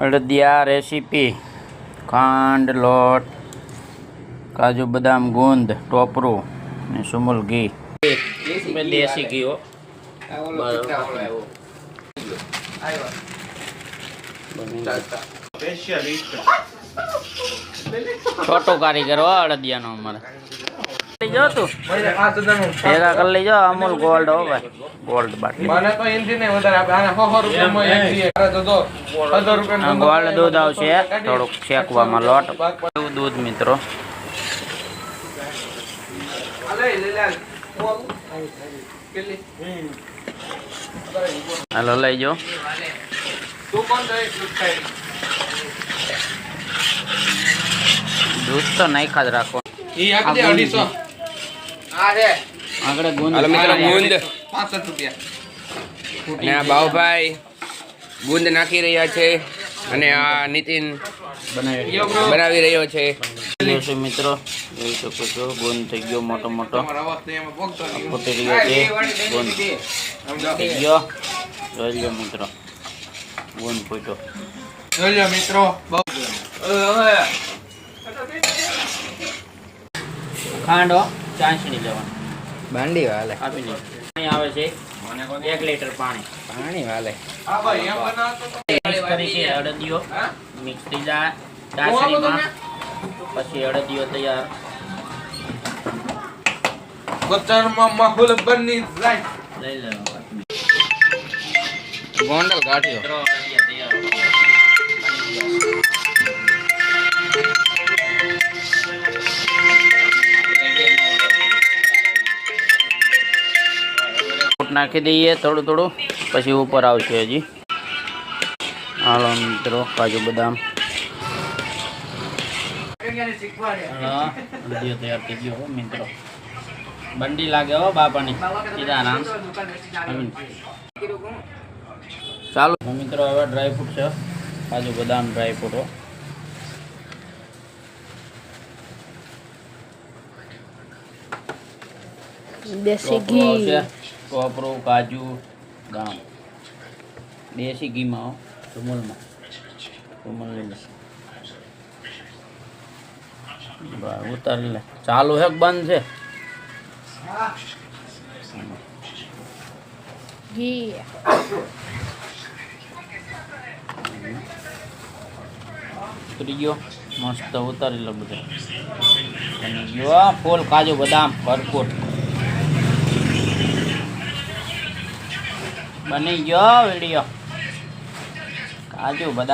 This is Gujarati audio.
અડદિયા રેસીપી ખાંડ લોટ કાજુ બદામ ગુંદ ટોપરું ને સુમુલ ઘી દેશી ઘી હો છોટો કારીગર હો અડદિયાનો અમારે લઈ જાઓ તું ભેગા કરી લઈ જાઓ અમૂલ ગોલ્ડ હો ભાઈ ગોલ્ડ બાટલી ગોલ્ડ દૂધ આવશે થોડુંક શેકવામાં લોટ દૂધ મિત્રો હાલો લઈ જાઓ દૂધ તો નાખ્યા જ રાખો આગળ ગુંદ ગુંદ 65 રૂપિયા અને આ બાવભાઈ ગુંદ નાખી રહ્યા છે અને આ નીતિન બનાવી રહ્યો છે મિત્રો જોઈ શકો છો ગુંદ થઈ ગયો મોટો મોટો ફૂટી રહ્યો છે ગુંદ થઈ ગયો જોઈ લો મિત્રો ગુંદ ફૂટ્યો જોઈ લો મિત્રો ખાંડ ચાસણી લેવાની બાંડી વાલે આપી દે પાણી આવે છે 1 લીટર પાણી વાલે મિક્સ કરી છે અડદિયો મિક્સ થઈ જાય ચાસણીમાં પછી અડદિયો તૈયાર ગોતરમાં માહોલ બની જાય લઈ લેવાનો ગોંડલ ગાંઠિયો અડદિયા તૈયાર નાખી દઈએ થોડું થોડું પછી ઉપર આવશે હજી હાલો મિત્રો કાજુ બદામ તૈયાર થઈ ગયો મિત્રો બંડી લાગે હો બાપાની સીતારામ ચાલો મિત્રો હવે ડ્રાયફ્રૂટ છે કાજુ બદામ ડ્રાયફ્રૂટ દેશી ઘી ટોપરું કાજુ બદામ દેશી ઘીમાં સુમુલમાં સુમુલ લઈ લે ઉતારી લે ચાલુ છે બંધ છે ઘી ઉતરી ગયો મસ્ત ઉતારી લો બધું બની ગયો ફૂલ કાજુ બદામ ભરપૂર બની ગયો વિડીયો કાજુ બદામ